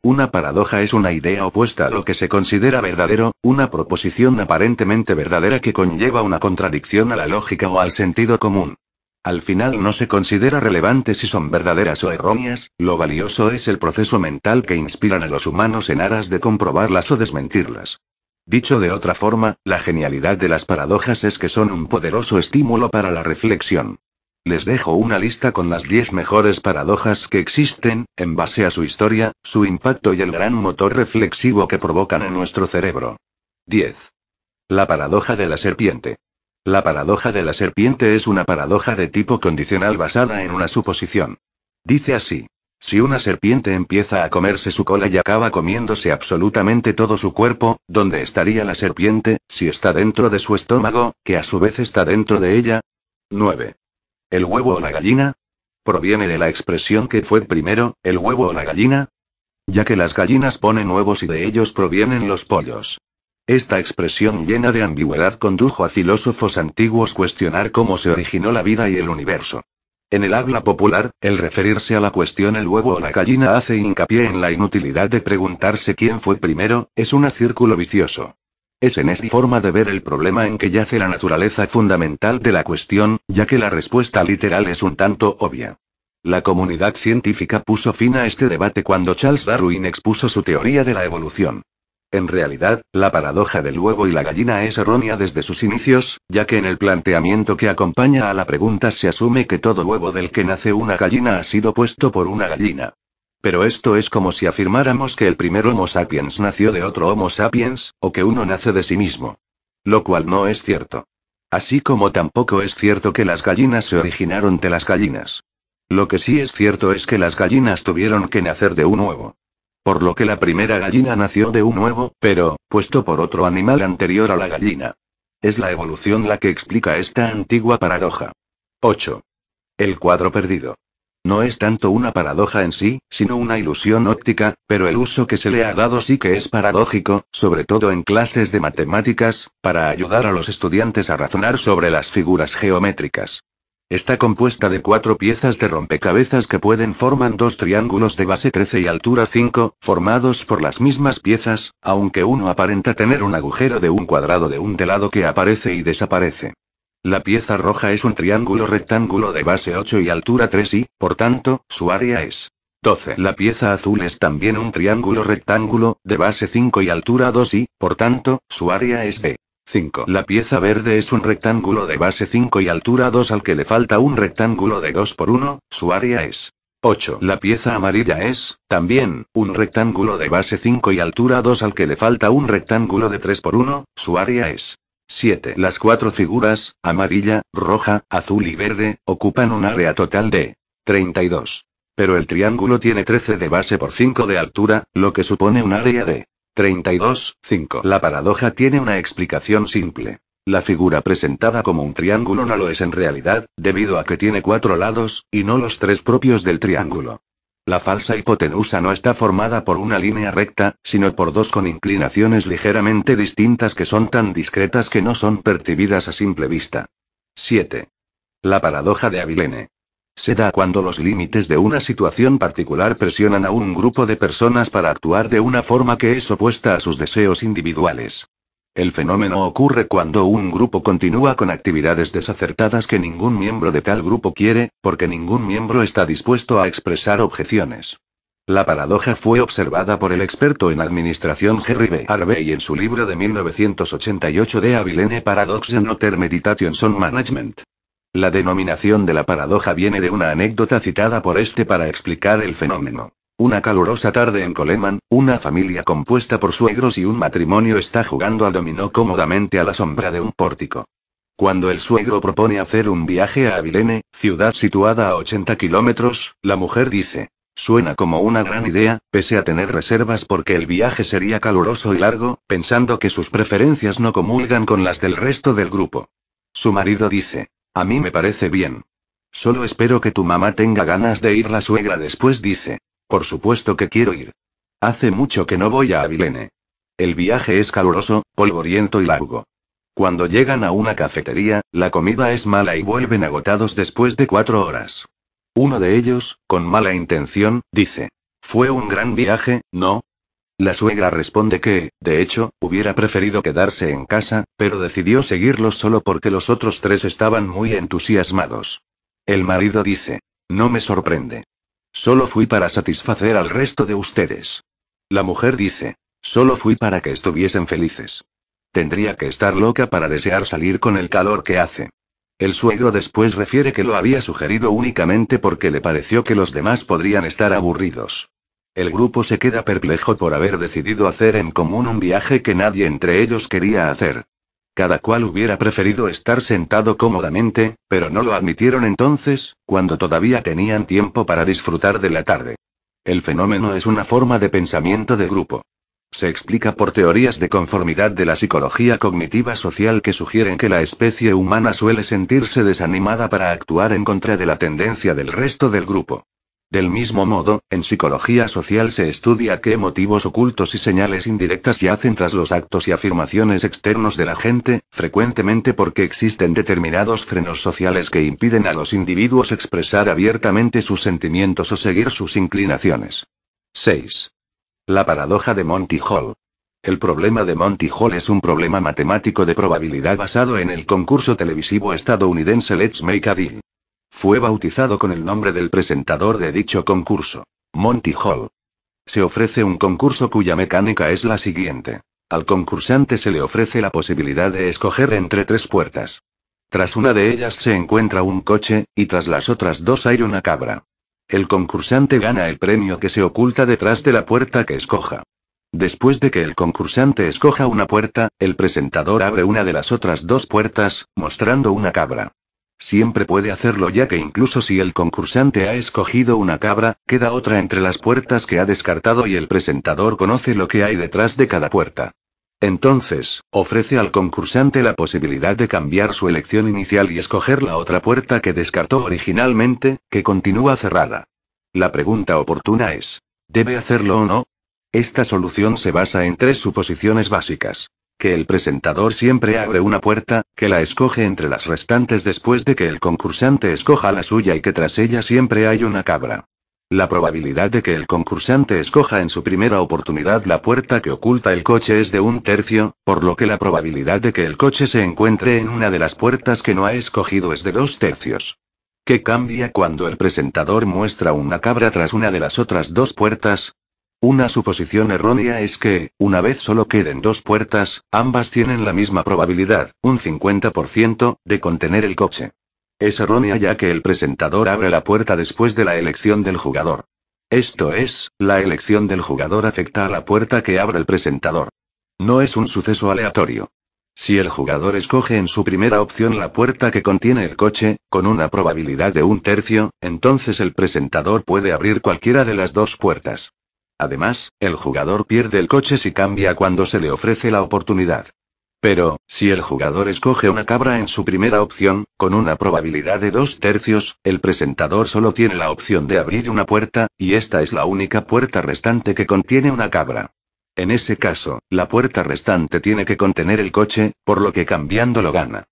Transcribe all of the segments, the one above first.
Una paradoja es una idea opuesta a lo que se considera verdadero, una proposición aparentemente verdadera que conlleva una contradicción a la lógica o al sentido común. Al final no se considera relevante si son verdaderas o erróneas, lo valioso es el proceso mental que inspiran a los humanos en aras de comprobarlas o desmentirlas. Dicho de otra forma, la genialidad de las paradojas es que son un poderoso estímulo para la reflexión. Les dejo una lista con las 10 mejores paradojas que existen, en base a su historia, su impacto y el gran motor reflexivo que provocan en nuestro cerebro. 10. La paradoja de la serpiente. La paradoja de la serpiente es una paradoja de tipo condicional basada en una suposición. Dice así: si una serpiente empieza a comerse su cola y acaba comiéndose absolutamente todo su cuerpo, ¿dónde estaría la serpiente, si está dentro de su estómago, que a su vez está dentro de ella? 9. ¿El huevo o la gallina? ¿Proviene de la expresión que fue primero, el huevo o la gallina? Ya que las gallinas ponen huevos y de ellos provienen los pollos. Esta expresión llena de ambigüedad condujo a filósofos antiguos cuestionar cómo se originó la vida y el universo. En el habla popular, el referirse a la cuestión el huevo o la gallina hace hincapié en la inutilidad de preguntarse quién fue primero, es un círculo vicioso. Es en esta forma de ver el problema en que yace la naturaleza fundamental de la cuestión, ya que la respuesta literal es un tanto obvia. La comunidad científica puso fin a este debate cuando Charles Darwin expuso su teoría de la evolución. En realidad, la paradoja del huevo y la gallina es errónea desde sus inicios, ya que en el planteamiento que acompaña a la pregunta se asume que todo huevo del que nace una gallina ha sido puesto por una gallina. Pero esto es como si afirmáramos que el primer Homo sapiens nació de otro Homo sapiens, o que uno nace de sí mismo. Lo cual no es cierto. Así como tampoco es cierto que las gallinas se originaron de las gallinas. Lo que sí es cierto es que las gallinas tuvieron que nacer de un huevo. Por lo que la primera gallina nació de un huevo, pero, puesto por otro animal anterior a la gallina. Es la evolución la que explica esta antigua paradoja. 8. El cuadro perdido. No es tanto una paradoja en sí, sino una ilusión óptica, pero el uso que se le ha dado sí que es paradójico, sobre todo en clases de matemáticas, para ayudar a los estudiantes a razonar sobre las figuras geométricas. Está compuesta de 4 piezas de rompecabezas que forman 2 triángulos de base 13 y altura 5, formados por las mismas piezas, aunque uno aparenta tener un agujero de un cuadrado de lado que aparece y desaparece. La pieza roja es un triángulo rectángulo de base 8 y altura 3 y, por tanto, su área es 12. La pieza azul es también un triángulo rectángulo, de base 5 y altura 2 y, por tanto, su área es de 5. La pieza verde es un rectángulo de base 5 y altura 2 al que le falta un rectángulo de 2 por 1, su área es 8. La pieza amarilla es, también, un rectángulo de base 5 y altura 2 al que le falta un rectángulo de 3 por 1, su área es 7. Las 4 figuras, amarilla, roja, azul y verde, ocupan un área total de 32. Pero el triángulo tiene 13 de base por 5 de altura, lo que supone un área de 32, 5. La paradoja tiene una explicación simple. La figura presentada como un triángulo no lo es en realidad, debido a que tiene 4 lados, y no los 3 propios del triángulo. La falsa hipotenusa no está formada por una línea recta, sino por 2 con inclinaciones ligeramente distintas que son tan discretas que no son percibidas a simple vista. 7. La paradoja de Abilene. Se da cuando los límites de una situación particular presionan a un grupo de personas para actuar de una forma que es opuesta a sus deseos individuales. El fenómeno ocurre cuando un grupo continúa con actividades desacertadas que ningún miembro de tal grupo quiere, porque ningún miembro está dispuesto a expresar objeciones. La paradoja fue observada por el experto en administración Henry B. Harvey en su libro de 1988 de Abilene Paradox and Other Meditations on Management. La denominación de la paradoja viene de una anécdota citada por este para explicar el fenómeno. Una calurosa tarde en Coleman, una familia compuesta por suegros y un matrimonio está jugando al dominó cómodamente a la sombra de un pórtico. Cuando el suegro propone hacer un viaje a Abilene, ciudad situada a 80 kilómetros, la mujer dice: suena como una gran idea, pese a tener reservas porque el viaje sería caluroso y largo, pensando que sus preferencias no comulgan con las del resto del grupo. Su marido dice: a mí me parece bien. Solo espero que tu mamá tenga ganas de ir. La suegra después dice: por supuesto que quiero ir. Hace mucho que no voy a Abilene. El viaje es caluroso, polvoriento y largo. Cuando llegan a una cafetería, la comida es mala y vuelven agotados después de 4 horas. Uno de ellos, con mala intención, dice: Fue un gran viaje, ¿no? La suegra responde que, de hecho, hubiera preferido quedarse en casa, pero decidió seguirlos solo porque los otros tres estaban muy entusiasmados. El marido dice: no me sorprende. Solo fui para satisfacer al resto de ustedes. La mujer dice: solo fui para que estuviesen felices. Tendría que estar loca para desear salir con el calor que hace. El suegro después refiere que lo había sugerido únicamente porque le pareció que los demás podrían estar aburridos. El grupo se queda perplejo por haber decidido hacer en común un viaje que nadie entre ellos quería hacer. Cada cual hubiera preferido estar sentado cómodamente, pero no lo admitieron entonces, cuando todavía tenían tiempo para disfrutar de la tarde. El fenómeno es una forma de pensamiento de grupo. Se explica por teorías de conformidad de la psicología cognitiva social que sugieren que la especie humana suele sentirse desanimada para actuar en contra de la tendencia del resto del grupo. Del mismo modo, en psicología social se estudia qué motivos ocultos y señales indirectas yacen tras los actos y afirmaciones externos de la gente, frecuentemente porque existen determinados frenos sociales que impiden a los individuos expresar abiertamente sus sentimientos o seguir sus inclinaciones. 6. La paradoja de Monty Hall. El problema de Monty Hall es un problema matemático de probabilidad basado en el concurso televisivo estadounidense Let's Make a Deal. Fue bautizado con el nombre del presentador de dicho concurso, Monty Hall. Se ofrece un concurso cuya mecánica es la siguiente. Al concursante se le ofrece la posibilidad de escoger entre 3 puertas. Tras una de ellas se encuentra un coche, y tras las otras 2 hay una cabra. El concursante gana el premio que se oculta detrás de la puerta que escoja. Después de que el concursante escoja una puerta, el presentador abre una de las otras 2 puertas, mostrando una cabra. Siempre puede hacerlo ya que incluso si el concursante ha escogido una cabra, queda otra entre las puertas que ha descartado y el presentador conoce lo que hay detrás de cada puerta. Entonces, ofrece al concursante la posibilidad de cambiar su elección inicial y escoger la otra puerta que descartó originalmente, que continúa cerrada. La pregunta oportuna es: ¿debe hacerlo o no? Esta solución se basa en 3 suposiciones básicas. Que el presentador siempre abre una puerta, que la escoge entre las restantes después de que el concursante escoja la suya y que tras ella siempre hay una cabra. La probabilidad de que el concursante escoja en su primera oportunidad la puerta que oculta el coche es de 1/3, por lo que la probabilidad de que el coche se encuentre en una de las puertas que no ha escogido es de 2/3. ¿Qué cambia cuando el presentador muestra una cabra tras una de las otras 2 puertas? Una suposición errónea es que, una vez solo queden 2 puertas, ambas tienen la misma probabilidad, un 50%, de contener el coche. Es errónea ya que el presentador abre la puerta después de la elección del jugador. Esto es, la elección del jugador afecta a la puerta que abre el presentador. No es un suceso aleatorio. Si el jugador escoge en su primera opción la puerta que contiene el coche, con una probabilidad de 1/3, entonces el presentador puede abrir cualquiera de las 2 puertas. Además, el jugador pierde el coche si cambia cuando se le ofrece la oportunidad. Pero, si el jugador escoge una cabra en su primera opción, con una probabilidad de 2/3, el presentador solo tiene la opción de abrir una puerta, y esta es la única puerta restante que contiene una cabra. En ese caso, la puerta restante tiene que contener el coche, por lo que cambiándolo gana.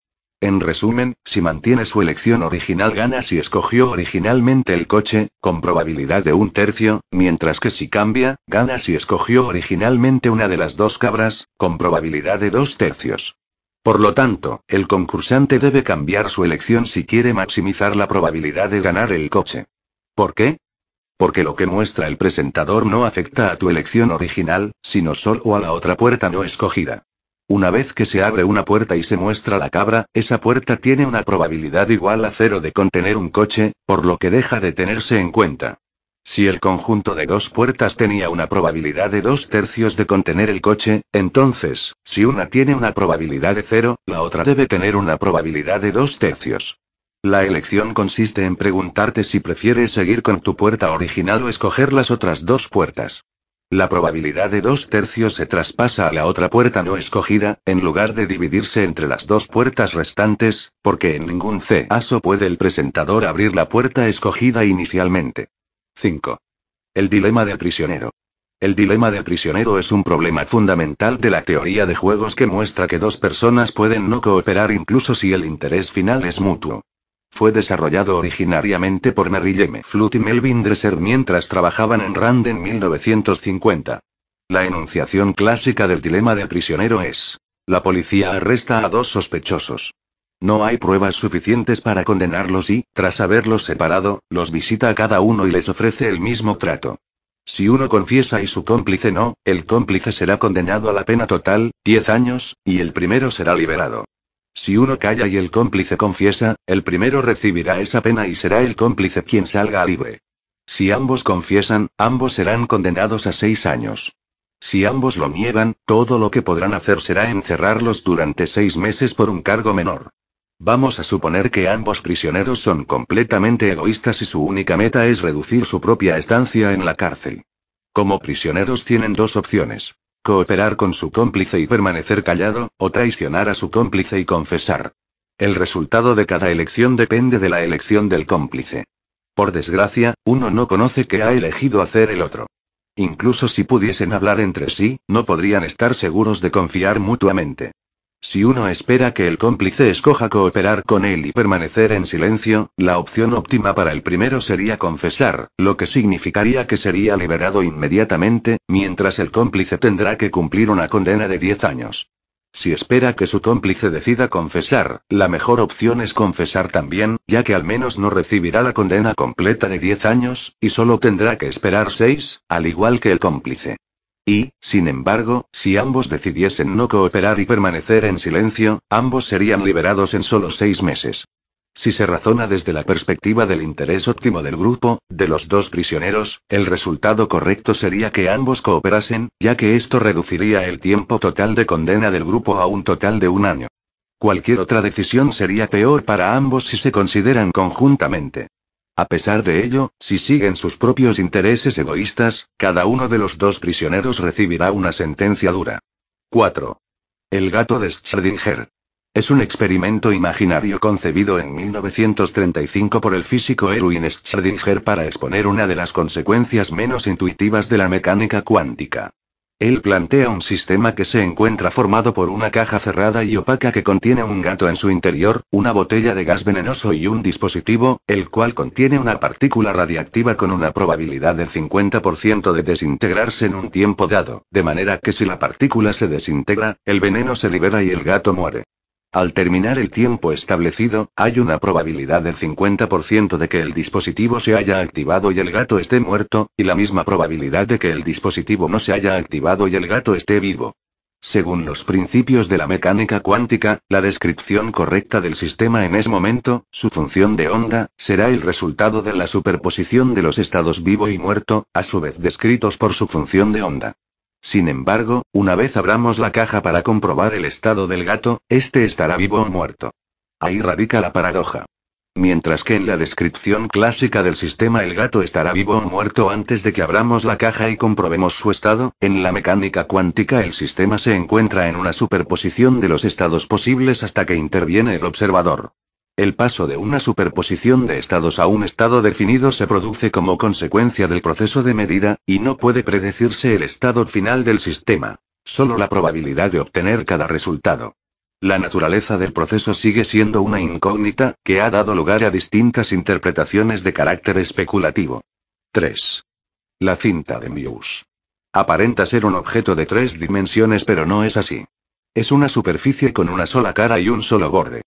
En resumen, si mantiene su elección original gana si escogió originalmente el coche, con probabilidad de 1/3, mientras que si cambia, gana si escogió originalmente una de las 2 cabras, con probabilidad de 2/3. Por lo tanto, el concursante debe cambiar su elección si quiere maximizar la probabilidad de ganar el coche. ¿Por qué? Porque lo que muestra el presentador no afecta a tu elección original, sino solo a la otra puerta no escogida. Una vez que se abre una puerta y se muestra la cabra, esa puerta tiene una probabilidad igual a 0 de contener un coche, por lo que deja de tenerse en cuenta. Si el conjunto de 2 puertas tenía una probabilidad de 2/3 de contener el coche, entonces, si una tiene una probabilidad de 0, la otra debe tener una probabilidad de 2/3. La elección consiste en preguntarte si prefieres seguir con tu puerta original o escoger las otras 2 puertas. La probabilidad de 2/3 se traspasa a la otra puerta no escogida, en lugar de dividirse entre las 2 puertas restantes, porque en ningún caso puede el presentador abrir la puerta escogida inicialmente. 5. El dilema del prisionero. El dilema del prisionero es un problema fundamental de la teoría de juegos que muestra que 2 personas pueden no cooperar incluso si el interés final es mutuo. Fue desarrollado originariamente por Merrill M. Flood y Melvin Dresser mientras trabajaban en RAND en 1950. La enunciación clásica del dilema del prisionero es: la policía arresta a dos sospechosos. No hay pruebas suficientes para condenarlos y, tras haberlos separado, los visita a cada uno y les ofrece el mismo trato. Si uno confiesa y su cómplice no, el cómplice será condenado a la pena total, 10 años, y el primero será liberado. Si uno calla y el cómplice confiesa, el primero recibirá esa pena y será el cómplice quien salga libre. Si ambos confiesan, ambos serán condenados a 6 años. Si ambos lo niegan, todo lo que podrán hacer será encerrarlos durante 6 meses por un cargo menor. Vamos a suponer que ambos prisioneros son completamente egoístas y su única meta es reducir su propia estancia en la cárcel. Como prisioneros tienen dos opciones: cooperar con su cómplice y permanecer callado, o traicionar a su cómplice y confesar. El resultado de cada elección depende de la elección del cómplice. Por desgracia, uno no conoce qué ha elegido hacer el otro. Incluso si pudiesen hablar entre sí, no podrían estar seguros de confiar mutuamente. Si uno espera que el cómplice escoja cooperar con él y permanecer en silencio, la opción óptima para el primero sería confesar, lo que significaría que sería liberado inmediatamente, mientras el cómplice tendrá que cumplir una condena de 10 años. Si espera que su cómplice decida confesar, la mejor opción es confesar también, ya que al menos no recibirá la condena completa de 10 años, y solo tendrá que esperar 6, al igual que el cómplice. Y, sin embargo, si ambos decidiesen no cooperar y permanecer en silencio, ambos serían liberados en solo 6 meses. Si se razona desde la perspectiva del interés óptimo del grupo, de los dos prisioneros, el resultado correcto sería que ambos cooperasen, ya que esto reduciría el tiempo total de condena del grupo a un total de 1 año. Cualquier otra decisión sería peor para ambos si se consideran conjuntamente. A pesar de ello, si siguen sus propios intereses egoístas, cada uno de los dos prisioneros recibirá una sentencia dura. 4. El gato de Schrödinger. Es un experimento imaginario concebido en 1935 por el físico Erwin Schrödinger para exponer una de las consecuencias menos intuitivas de la mecánica cuántica. Él plantea un sistema que se encuentra formado por una caja cerrada y opaca que contiene un gato en su interior, una botella de gas venenoso y un dispositivo, el cual contiene una partícula radiactiva con una probabilidad del 50% de desintegrarse en un tiempo dado, de manera que si la partícula se desintegra, el veneno se libera y el gato muere. Al terminar el tiempo establecido, hay una probabilidad del 50% de que el dispositivo se haya activado y el gato esté muerto, y la misma probabilidad de que el dispositivo no se haya activado y el gato esté vivo. Según los principios de la mecánica cuántica, la descripción correcta del sistema en ese momento, su función de onda, será el resultado de la superposición de los estados vivo y muerto, a su vez descritos por su función de onda. Sin embargo, una vez abramos la caja para comprobar el estado del gato, este estará vivo o muerto. Ahí radica la paradoja. Mientras que en la descripción clásica del sistema el gato estará vivo o muerto antes de que abramos la caja y comprobemos su estado, en la mecánica cuántica el sistema se encuentra en una superposición de los estados posibles hasta que interviene el observador. El paso de una superposición de estados a un estado definido se produce como consecuencia del proceso de medida, y no puede predecirse el estado final del sistema, solo la probabilidad de obtener cada resultado. La naturaleza del proceso sigue siendo una incógnita, que ha dado lugar a distintas interpretaciones de carácter especulativo. 3. La cinta de Möbius. Aparenta ser un objeto de 3 dimensiones, pero no es así. Es una superficie con una sola cara y un solo borde.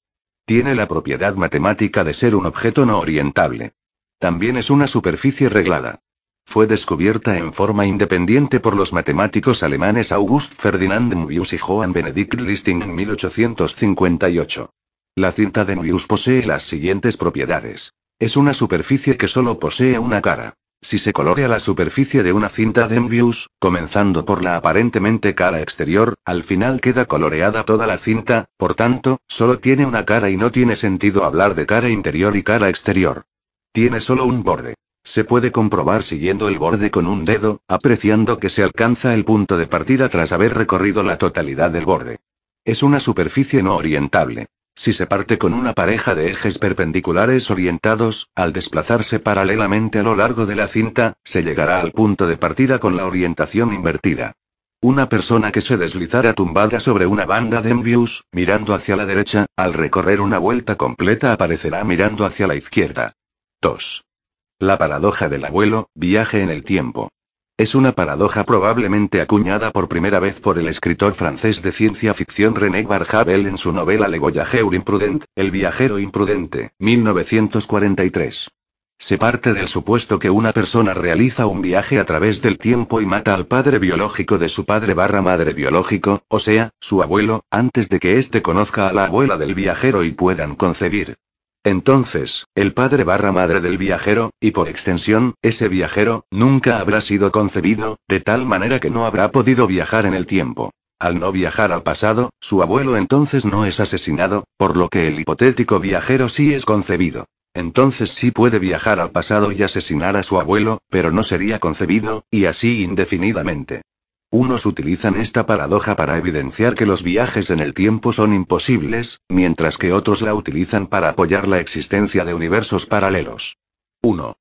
Tiene la propiedad matemática de ser un objeto no orientable. También es una superficie reglada. Fue descubierta en forma independiente por los matemáticos alemanes August Ferdinand Möbius y Johann Benedict Listing en 1858. La cinta de Möbius posee las siguientes propiedades. Es una superficie que solo posee una cara. Si se colorea la superficie de una cinta de Möbius, comenzando por la aparentemente cara exterior, al final queda coloreada toda la cinta, por tanto, solo tiene una cara y no tiene sentido hablar de cara interior y cara exterior. Tiene solo un borde. Se puede comprobar siguiendo el borde con un dedo, apreciando que se alcanza el punto de partida tras haber recorrido la totalidad del borde. Es una superficie no orientable. Si se parte con una pareja de ejes perpendiculares orientados, al desplazarse paralelamente a lo largo de la cinta, se llegará al punto de partida con la orientación invertida. Una persona que se deslizara tumbada sobre una banda de envius, mirando hacia la derecha, al recorrer una vuelta completa aparecerá mirando hacia la izquierda. 2. La paradoja del abuelo, viaje en el tiempo. Es una paradoja probablemente acuñada por primera vez por el escritor francés de ciencia ficción René Barjavel en su novela Le Voyageur Imprudent, El viajero imprudente, 1943. Se parte del supuesto que una persona realiza un viaje a través del tiempo y mata al padre biológico de su padre/madre biológico, o sea, su abuelo, antes de que éste conozca a la abuela del viajero y puedan concebir. Entonces, el padre/madre del viajero, y por extensión, ese viajero, nunca habrá sido concebido, de tal manera que no habrá podido viajar en el tiempo. Al no viajar al pasado, su abuelo entonces no es asesinado, por lo que el hipotético viajero sí es concebido. Entonces sí puede viajar al pasado y asesinar a su abuelo, pero no sería concebido, y así indefinidamente. Unos utilizan esta paradoja para evidenciar que los viajes en el tiempo son imposibles, mientras que otros la utilizan para apoyar la existencia de universos paralelos. 1.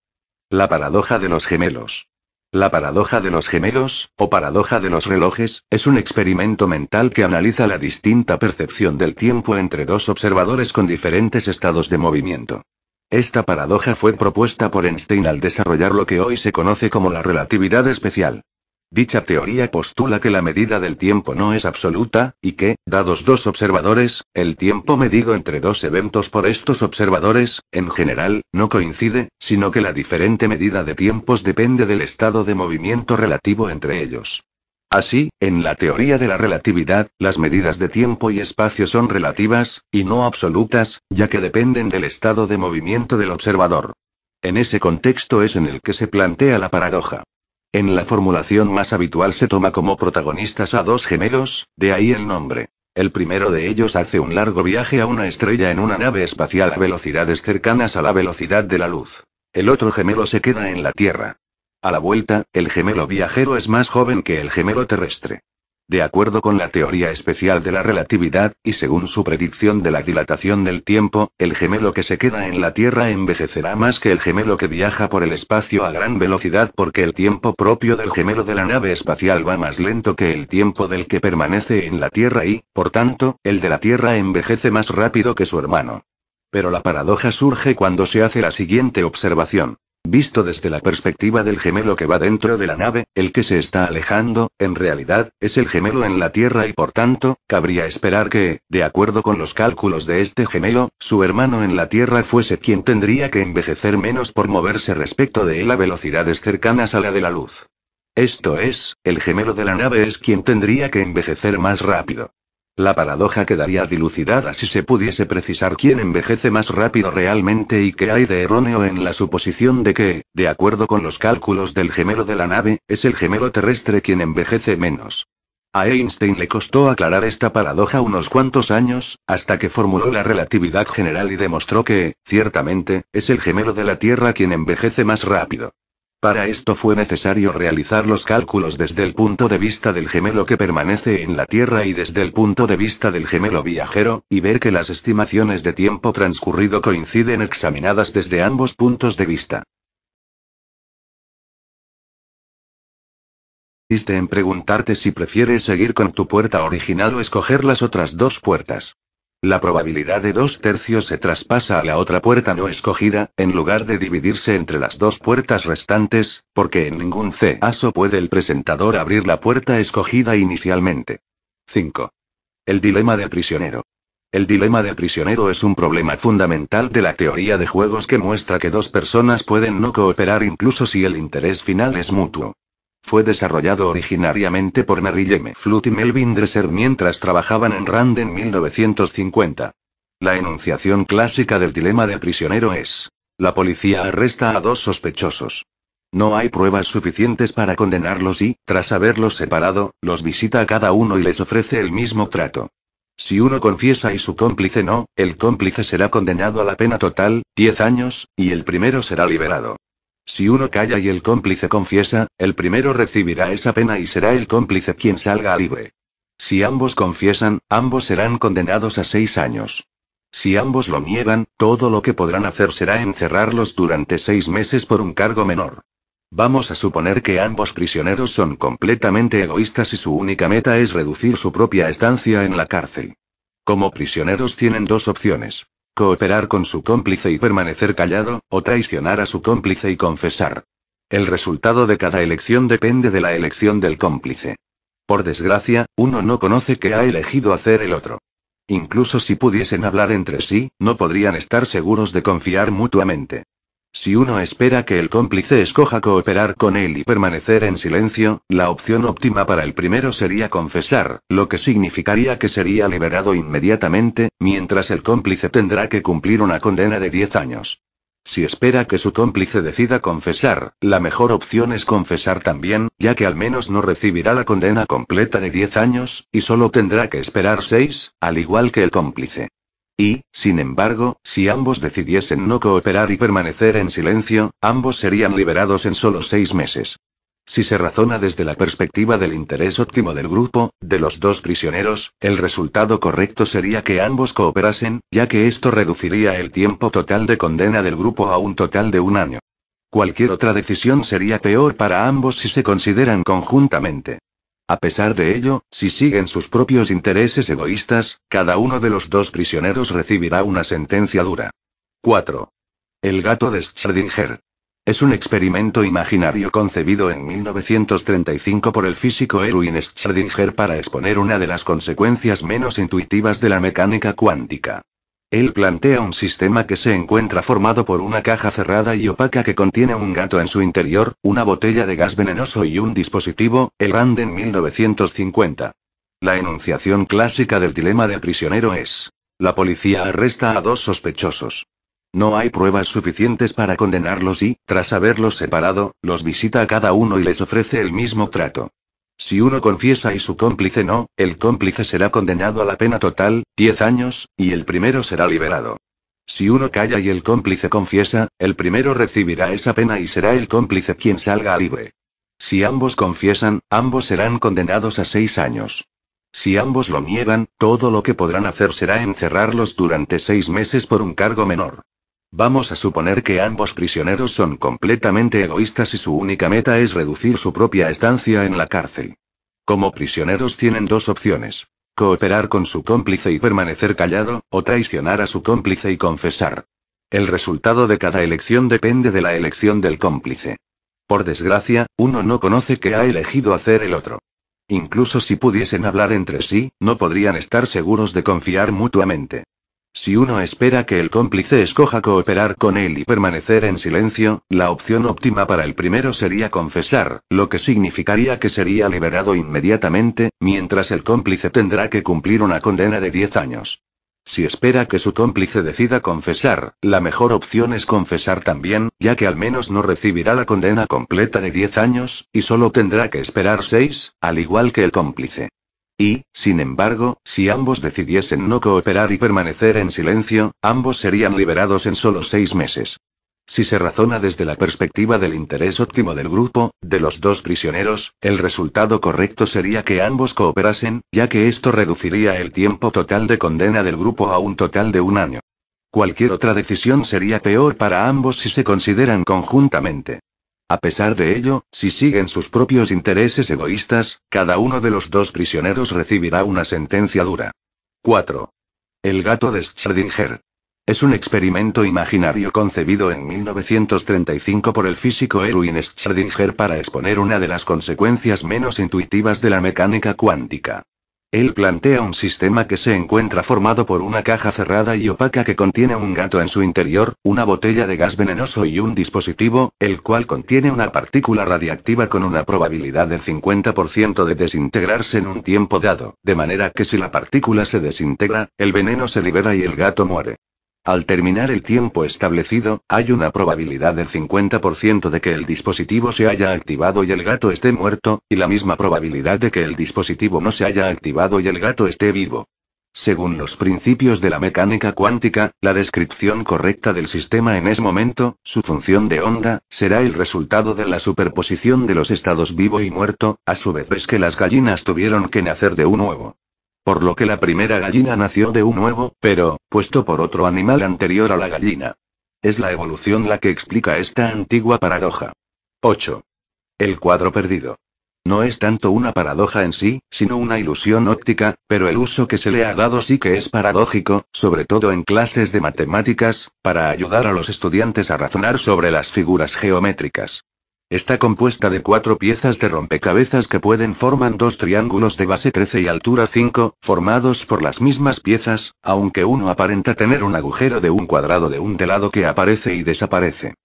La paradoja de los gemelos. La paradoja de los gemelos, o paradoja de los relojes, es un experimento mental que analiza la distinta percepción del tiempo entre dos observadores con diferentes estados de movimiento. Esta paradoja fue propuesta por Einstein al desarrollar lo que hoy se conoce como la relatividad especial. Dicha teoría postula que la medida del tiempo no es absoluta, y que, dados dos observadores, el tiempo medido entre dos eventos por estos observadores, en general, no coincide, sino que la diferente medida de tiempos depende del estado de movimiento relativo entre ellos. Así, en la teoría de la relatividad, las medidas de tiempo y espacio son relativas, y no absolutas, ya que dependen del estado de movimiento del observador. En ese contexto es en el que se plantea la paradoja. En la formulación más habitual se toma como protagonistas a dos gemelos, de ahí el nombre. El primero de ellos hace un largo viaje a una estrella en una nave espacial a velocidades cercanas a la velocidad de la luz. El otro gemelo se queda en la Tierra. A la vuelta, el gemelo viajero es más joven que el gemelo terrestre. De acuerdo con la teoría especial de la relatividad, y según su predicción de la dilatación del tiempo, el gemelo que se queda en la Tierra envejecerá más que el gemelo que viaja por el espacio a gran velocidad porque el tiempo propio del gemelo de la nave espacial va más lento que el tiempo del que permanece en la Tierra y, por tanto, el de la Tierra envejece más rápido que su hermano. Pero la paradoja surge cuando se hace la siguiente observación. Visto desde la perspectiva del gemelo que va dentro de la nave, el que se está alejando, en realidad, es el gemelo en la Tierra y por tanto, cabría esperar que, de acuerdo con los cálculos de este gemelo, su hermano en la Tierra fuese quien tendría que envejecer menos por moverse respecto de él a velocidades cercanas a la de la luz. Esto es, el gemelo de la nave es quien tendría que envejecer más rápido. La paradoja quedaría dilucidada si se pudiese precisar quién envejece más rápido realmente y qué hay de erróneo en la suposición de que, de acuerdo con los cálculos del gemelo de la nave, es el gemelo terrestre quien envejece menos. A Einstein le costó aclarar esta paradoja unos cuantos años, hasta que formuló la relatividad general y demostró que, ciertamente, es el gemelo de la Tierra quien envejece más rápido. Para esto fue necesario realizar los cálculos desde el punto de vista del gemelo que permanece en la Tierra y desde el punto de vista del gemelo viajero, y ver que las estimaciones de tiempo transcurrido coinciden examinadas desde ambos puntos de vista. Consiste en preguntarte si prefieres seguir con tu puerta original o escoger las otras dos puertas. La probabilidad de 2/3 se traspasa a la otra puerta no escogida, en lugar de dividirse entre las dos puertas restantes, porque en ningún caso puede el presentador abrir la puerta escogida inicialmente. 5. El dilema del prisionero. El dilema del prisionero es un problema fundamental de la teoría de juegos que muestra que dos personas pueden no cooperar incluso si el interés final es mutuo. Fue desarrollado originariamente por Merrill M. Flood y Melvin Dresser mientras trabajaban en RAND en 1950. La enunciación clásica del dilema del prisionero es: la policía arresta a dos sospechosos. No hay pruebas suficientes para condenarlos y, tras haberlos separado, los visita a cada uno y les ofrece el mismo trato. Si uno confiesa y su cómplice no, el cómplice será condenado a la pena total, 10 años, y el primero será liberado. Si uno calla y el cómplice confiesa, el primero recibirá esa pena y será el cómplice quien salga libre. Si ambos confiesan, ambos serán condenados a 6 años. Si ambos lo niegan, todo lo que podrán hacer será encerrarlos durante 6 meses por un cargo menor. Vamos a suponer que ambos prisioneros son completamente egoístas y su única meta es reducir su propia estancia en la cárcel. Como prisioneros tienen dos opciones: cooperar con su cómplice y permanecer callado, o traicionar a su cómplice y confesar. El resultado de cada elección depende de la elección del cómplice. Por desgracia, uno no conoce qué ha elegido hacer el otro. Incluso si pudiesen hablar entre sí, no podrían estar seguros de confiar mutuamente. Si uno espera que el cómplice escoja cooperar con él y permanecer en silencio, la opción óptima para el primero sería confesar, lo que significaría que sería liberado inmediatamente, mientras el cómplice tendrá que cumplir una condena de 10 años. Si espera que su cómplice decida confesar, la mejor opción es confesar también, ya que al menos no recibirá la condena completa de 10 años, y solo tendrá que esperar 6, al igual que el cómplice. Y, sin embargo, si ambos decidiesen no cooperar y permanecer en silencio, ambos serían liberados en solo 6 meses. Si se razona desde la perspectiva del interés óptimo del grupo, de los dos prisioneros, el resultado correcto sería que ambos cooperasen, ya que esto reduciría el tiempo total de condena del grupo a un total de 1 año. Cualquier otra decisión sería peor para ambos si se consideran conjuntamente. A pesar de ello, si siguen sus propios intereses egoístas, cada uno de los dos prisioneros recibirá una sentencia dura. 4. El gato de Schrödinger. Es un experimento imaginario concebido en 1935 por el físico Erwin Schrödinger para exponer una de las consecuencias menos intuitivas de la mecánica cuántica. Él plantea un sistema que se encuentra formado por una caja cerrada y opaca que contiene un gato en su interior, una botella de gas venenoso y un dispositivo, el RAND en 1950. La enunciación clásica del dilema del prisionero es: la policía arresta a dos sospechosos. No hay pruebas suficientes para condenarlos y, tras haberlos separado, los visita a cada uno y les ofrece el mismo trato. Si uno confiesa y su cómplice no, el cómplice será condenado a la pena total, 10 años, y el primero será liberado. Si uno calla y el cómplice confiesa, el primero recibirá esa pena y será el cómplice quien salga libre. Si ambos confiesan, ambos serán condenados a 6 años. Si ambos lo niegan, todo lo que podrán hacer será encerrarlos durante 6 meses por un cargo menor. Vamos a suponer que ambos prisioneros son completamente egoístas y su única meta es reducir su propia estancia en la cárcel. Como prisioneros tienen dos opciones: cooperar con su cómplice y permanecer callado, o traicionar a su cómplice y confesar. El resultado de cada elección depende de la elección del cómplice. Por desgracia, uno no conoce qué ha elegido hacer el otro. Incluso si pudiesen hablar entre sí, no podrían estar seguros de confiar mutuamente. Si uno espera que el cómplice escoja cooperar con él y permanecer en silencio, la opción óptima para el primero sería confesar, lo que significaría que sería liberado inmediatamente, mientras el cómplice tendrá que cumplir una condena de 10 años. Si espera que su cómplice decida confesar, la mejor opción es confesar también, ya que al menos no recibirá la condena completa de 10 años, y solo tendrá que esperar 6, al igual que el cómplice. Y, sin embargo, si ambos decidiesen no cooperar y permanecer en silencio, ambos serían liberados en solo 6 meses. Si se razona desde la perspectiva del interés óptimo del grupo, de los dos prisioneros, el resultado correcto sería que ambos cooperasen, ya que esto reduciría el tiempo total de condena del grupo a un total de 1 año. Cualquier otra decisión sería peor para ambos si se consideran conjuntamente. A pesar de ello, si siguen sus propios intereses egoístas, cada uno de los dos prisioneros recibirá una sentencia dura. 4. El gato de Schrödinger. Es un experimento imaginario concebido en 1935 por el físico Erwin Schrödinger para exponer una de las consecuencias menos intuitivas de la mecánica cuántica. Él plantea un sistema que se encuentra formado por una caja cerrada y opaca que contiene un gato en su interior, una botella de gas venenoso y un dispositivo, el cual contiene una partícula radiactiva con una probabilidad del 50% de desintegrarse en un tiempo dado, de manera que si la partícula se desintegra, el veneno se libera y el gato muere. Al terminar el tiempo establecido, hay una probabilidad del 50% de que el dispositivo se haya activado y el gato esté muerto, y la misma probabilidad de que el dispositivo no se haya activado y el gato esté vivo. Según los principios de la mecánica cuántica, la descripción correcta del sistema en ese momento, su función de onda, será el resultado de la superposición de los estados vivo y muerto, a su vez es que las gallinas tuvieron que nacer de un huevo. Por lo que la primera gallina nació de un huevo, pero, puesto por otro animal anterior a la gallina. Es la evolución la que explica esta antigua paradoja. 8. El cuadro perdido. No es tanto una paradoja en sí, sino una ilusión óptica, pero el uso que se le ha dado sí que es paradójico, sobre todo en clases de matemáticas, para ayudar a los estudiantes a razonar sobre las figuras geométricas. Está compuesta de 4 piezas de rompecabezas que forman 2 triángulos de base 13 y altura 5, formados por las mismas piezas, aunque uno aparenta tener un agujero de un cuadrado de lado que aparece y desaparece.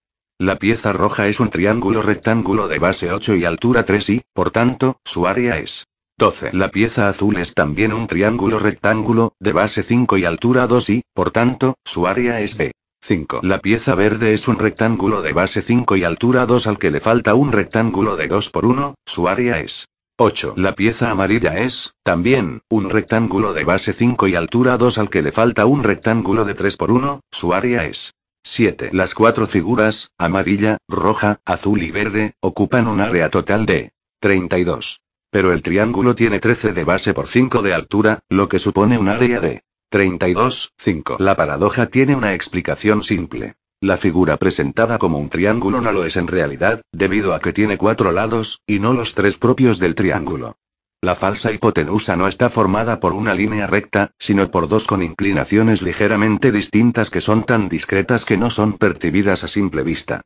La pieza roja es un triángulo rectángulo de base 8 y altura 3 y, por tanto, su área es 12. La pieza azul es también un triángulo rectángulo, de base 5 y altura 2 y, por tanto, su área es de 5. La pieza verde es un rectángulo de base 5 y altura 2 al que le falta un rectángulo de 2 por 1, su área es 8. La pieza amarilla es, también, un rectángulo de base 5 y altura 2 al que le falta un rectángulo de 3 por 1, su área es 7. Las 4 figuras, amarilla, roja, azul y verde, ocupan un área total de 32. Pero el triángulo tiene 13 de base por 5 de altura, lo que supone un área de 32, 5. La paradoja tiene una explicación simple. La figura presentada como un triángulo no lo es en realidad, debido a que tiene 4 lados, y no los 3 propios del triángulo. La falsa hipotenusa no está formada por una línea recta, sino por 2 con inclinaciones ligeramente distintas que son tan discretas que no son percibidas a simple vista.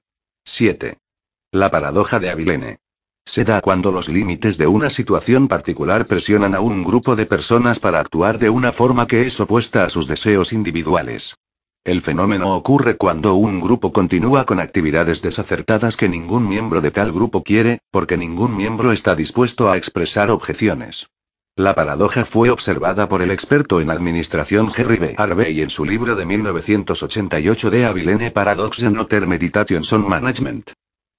7. La paradoja de Abilene. Se da cuando los límites de una situación particular presionan a un grupo de personas para actuar de una forma que es opuesta a sus deseos individuales. El fenómeno ocurre cuando un grupo continúa con actividades desacertadas que ningún miembro de tal grupo quiere, porque ningún miembro está dispuesto a expresar objeciones. La paradoja fue observada por el experto en administración Henry B. Harvey en su libro de 1988 de Abilene Paradox and Other Meditations on Management.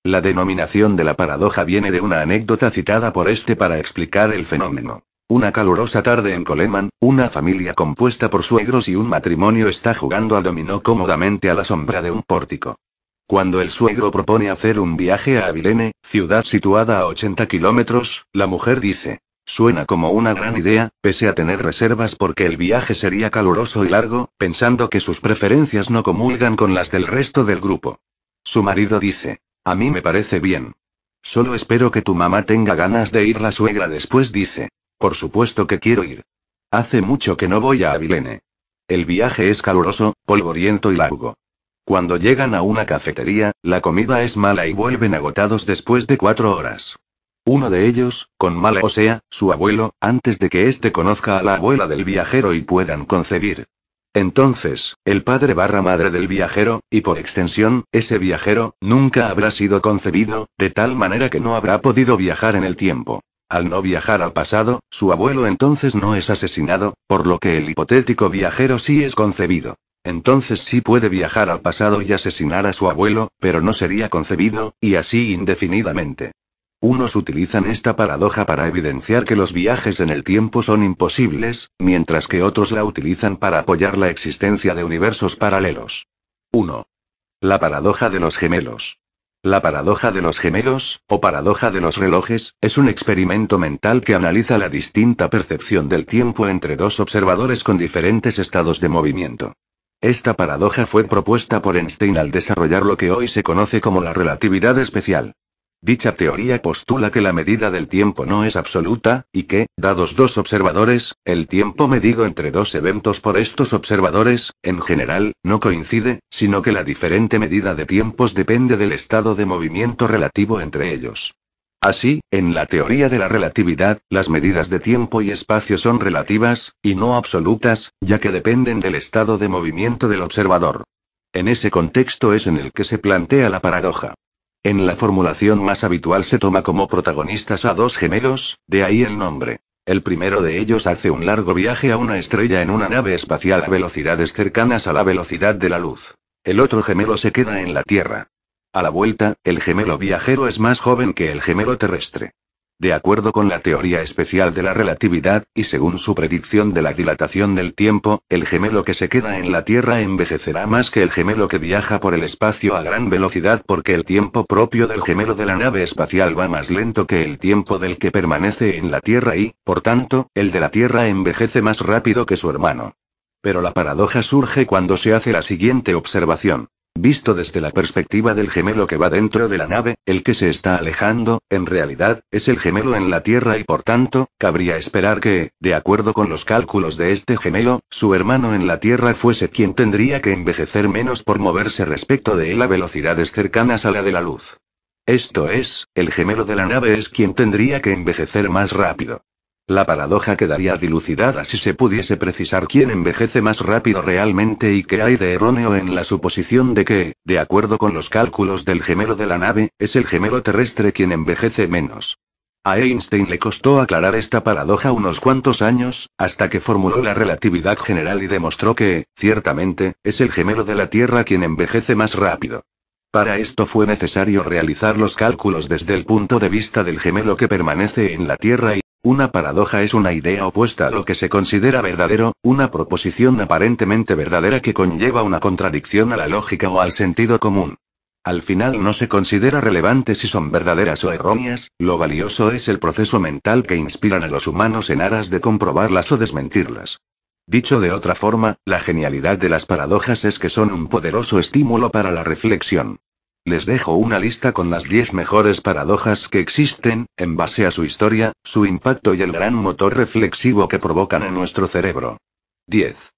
La denominación de la paradoja viene de una anécdota citada por este para explicar el fenómeno. Una calurosa tarde en Coleman, una familia compuesta por suegros y un matrimonio está jugando al dominó cómodamente a la sombra de un pórtico. Cuando el suegro propone hacer un viaje a Abilene, ciudad situada a 80 kilómetros, la mujer dice: suena como una gran idea, pese a tener reservas porque el viaje sería caluroso y largo, pensando que sus preferencias no comulgan con las del resto del grupo. Su marido dice: a mí me parece bien. Solo espero que tu mamá tenga ganas de ir. La suegra después dice: por supuesto que quiero ir. Hace mucho que no voy a Abilene. El viaje es caluroso, polvoriento y largo. Cuando llegan a una cafetería, la comida es mala y vuelven agotados después de 4 horas. Uno de ellos, con mala, o sea, su abuelo, antes de que éste conozca a la abuela del viajero y puedan concebir. Entonces, el padre barra madre del viajero, y por extensión, ese viajero, nunca habrá sido concebido, de tal manera que no habrá podido viajar en el tiempo. Al no viajar al pasado, su abuelo entonces no es asesinado, por lo que el hipotético viajero sí es concebido. Entonces sí puede viajar al pasado y asesinar a su abuelo, pero no sería concebido, y así indefinidamente. Unos utilizan esta paradoja para evidenciar que los viajes en el tiempo son imposibles, mientras que otros la utilizan para apoyar la existencia de universos paralelos. 1. La paradoja de los gemelos. La paradoja de los gemelos, o paradoja de los relojes, es un experimento mental que analiza la distinta percepción del tiempo entre 2 observadores con diferentes estados de movimiento. Esta paradoja fue propuesta por Einstein al desarrollar lo que hoy se conoce como la relatividad especial. Dicha teoría postula que la medida del tiempo no es absoluta, y que, dados 2 observadores, el tiempo medido entre 2 eventos por estos observadores, en general, no coincide, sino que la diferente medida de tiempos depende del estado de movimiento relativo entre ellos. Así, en la teoría de la relatividad, las medidas de tiempo y espacio son relativas, y no absolutas, ya que dependen del estado de movimiento del observador. En ese contexto es en el que se plantea la paradoja. En la formulación más habitual se toma como protagonistas a 2 gemelos, de ahí el nombre. El primero de ellos hace un largo viaje a una estrella en una nave espacial a velocidades cercanas a la velocidad de la luz. El otro gemelo se queda en la Tierra. A la vuelta, el gemelo viajero es más joven que el gemelo terrestre. De acuerdo con la teoría especial de la relatividad, y según su predicción de la dilatación del tiempo, el gemelo que se queda en la Tierra envejecerá más que el gemelo que viaja por el espacio a gran velocidad porque el tiempo propio del gemelo de la nave espacial va más lento que el tiempo del que permanece en la Tierra y, por tanto, el de la Tierra envejece más rápido que su hermano. Pero la paradoja surge cuando se hace la siguiente observación. Visto desde la perspectiva del gemelo que va dentro de la nave, el que se está alejando, en realidad, es el gemelo en la Tierra y por tanto, cabría esperar que, de acuerdo con los cálculos de este gemelo, su hermano en la Tierra fuese quien tendría que envejecer menos por moverse respecto de él a velocidades cercanas a la de la luz. Esto es, el gemelo de la nave es quien tendría que envejecer más rápido. La paradoja quedaría dilucidada si se pudiese precisar quién envejece más rápido realmente y qué hay de erróneo en la suposición de que, de acuerdo con los cálculos del gemelo de la nave, es el gemelo terrestre quien envejece menos. A Einstein le costó aclarar esta paradoja unos cuantos años, hasta que formuló la relatividad general y demostró que, ciertamente, es el gemelo de la Tierra quien envejece más rápido. Para esto fue necesario realizar los cálculos desde el punto de vista del gemelo que permanece en la Tierra y, una paradoja es una idea opuesta a lo que se considera verdadero, una proposición aparentemente verdadera que conlleva una contradicción a la lógica o al sentido común. Al final no se considera relevante si son verdaderas o erróneas, lo valioso es el proceso mental que inspiran a los humanos en aras de comprobarlas o desmentirlas. Dicho de otra forma, la genialidad de las paradojas es que son un poderoso estímulo para la reflexión. Les dejo una lista con las 10 mejores paradojas que existen, en base a su historia, su impacto y el gran motor reflexivo que provocan en nuestro cerebro. 10.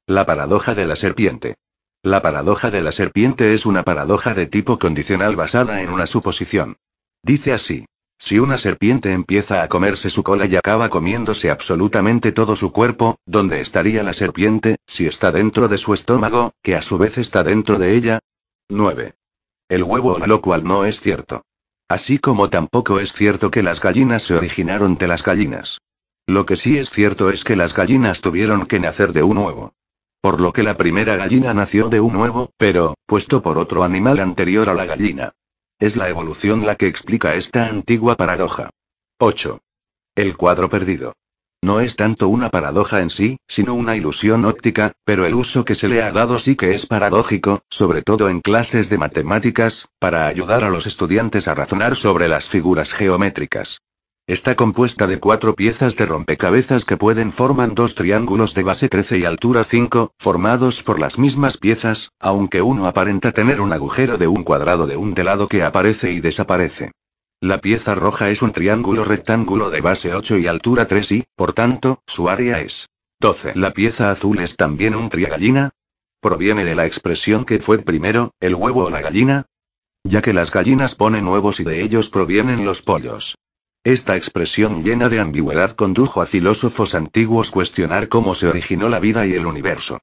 La paradoja de la serpiente. La paradoja de la serpiente es una paradoja de tipo condicional basada en una suposición. Dice así: si una serpiente empieza a comerse su cola y acaba comiéndose absolutamente todo su cuerpo, ¿dónde estaría la serpiente, si está dentro de su estómago, que a su vez está dentro de ella? 9. El huevo, lo cual no es cierto. Así como tampoco es cierto que las gallinas se originaron de las gallinas. Lo que sí es cierto es que las gallinas tuvieron que nacer de un huevo. Por lo que la primera gallina nació de un huevo, pero, puesto por otro animal anterior a la gallina. Es la evolución la que explica esta antigua paradoja. 8. El cuadro perdido. No es tanto una paradoja en sí, sino una ilusión óptica, pero el uso que se le ha dado sí que es paradójico, sobre todo en clases de matemáticas, para ayudar a los estudiantes a razonar sobre las figuras geométricas. Está compuesta de 4 piezas de rompecabezas que forman 2 triángulos de base 13 y altura 5, formados por las mismas piezas, aunque uno aparenta tener un agujero de un cuadrado de un lado que aparece y desaparece. La pieza roja es un triángulo rectángulo de base 8 y altura 3 y, por tanto, su área es 12. La pieza azul es también un triangallina. Proviene de la expresión que fue primero, el huevo o la gallina, ya que las gallinas ponen huevos y de ellos provienen los pollos. Esta expresión llena de ambigüedad condujo a filósofos antiguos cuestionar cómo se originó la vida y el universo.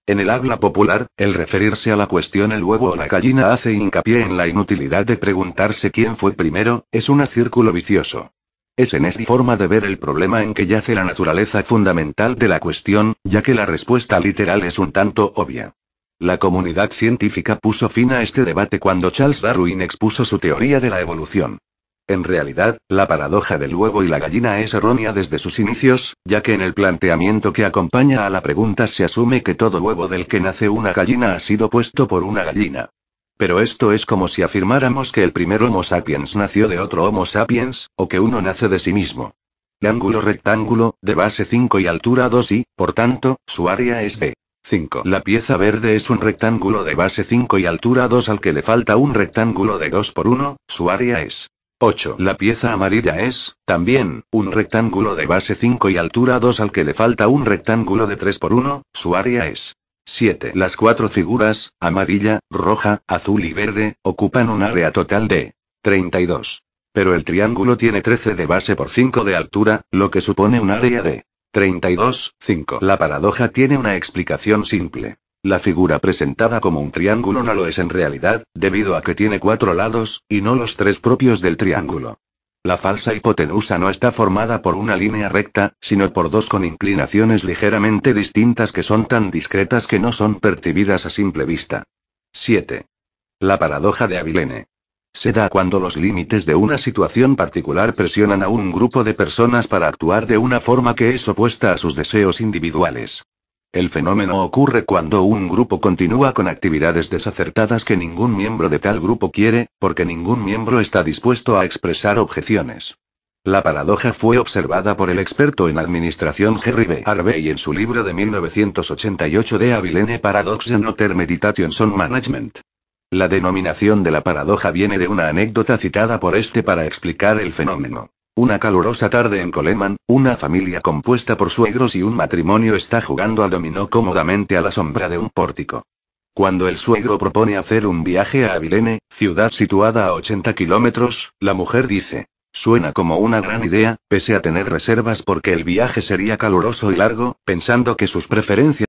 En el habla popular, el referirse a la cuestión el huevo o la gallina hace hincapié en la inutilidad de preguntarse quién fue primero, es un círculo vicioso. Es en esta forma de ver el problema en que yace la naturaleza fundamental de la cuestión, ya que la respuesta literal es un tanto obvia. La comunidad científica puso fin a este debate cuando Charles Darwin expuso su teoría de la evolución. En realidad, la paradoja del huevo y la gallina es errónea desde sus inicios, ya que en el planteamiento que acompaña a la pregunta se asume que todo huevo del que nace una gallina ha sido puesto por una gallina. Pero esto es como si afirmáramos que el primer Homo sapiens nació de otro Homo sapiens, o que uno nace de sí mismo. Triángulo rectángulo, de base 5 y altura 2 y, por tanto, su área es de 5. La pieza verde es un rectángulo de base 5 y altura 2 al que le falta un rectángulo de 2 por 1, su área es 8. La pieza amarilla es, también, un rectángulo de base 5 y altura 2 al que le falta un rectángulo de 3 por 1, su área es 7. Las 4 figuras, amarilla, roja, azul y verde, ocupan un área total de 32. Pero el triángulo tiene 13 de base por 5 de altura, lo que supone un área de 32, 5. La paradoja tiene una explicación simple. La figura presentada como un triángulo no lo es en realidad, debido a que tiene 4 lados, y no los 3 propios del triángulo. La falsa hipotenusa no está formada por una línea recta, sino por 2 con inclinaciones ligeramente distintas que son tan discretas que no son percibidas a simple vista. 7. La paradoja de Abilene. Se da cuando los límites de una situación particular presionan a un grupo de personas para actuar de una forma que es opuesta a sus deseos individuales. El fenómeno ocurre cuando un grupo continúa con actividades desacertadas que ningún miembro de tal grupo quiere, porque ningún miembro está dispuesto a expresar objeciones. La paradoja fue observada por el experto en administración Henry B. Harvey en su libro de 1988 de Abilene Paradox and Other Meditations on Management. La denominación de la paradoja viene de una anécdota citada por este para explicar el fenómeno. Una calurosa tarde en Coleman, una familia compuesta por suegros y un matrimonio está jugando al dominó cómodamente a la sombra de un pórtico. Cuando el suegro propone hacer un viaje a Abilene, ciudad situada a 80 kilómetros, la mujer dice: suena como una gran idea, pese a tener reservas porque el viaje sería caluroso y largo, pensando que sus preferencias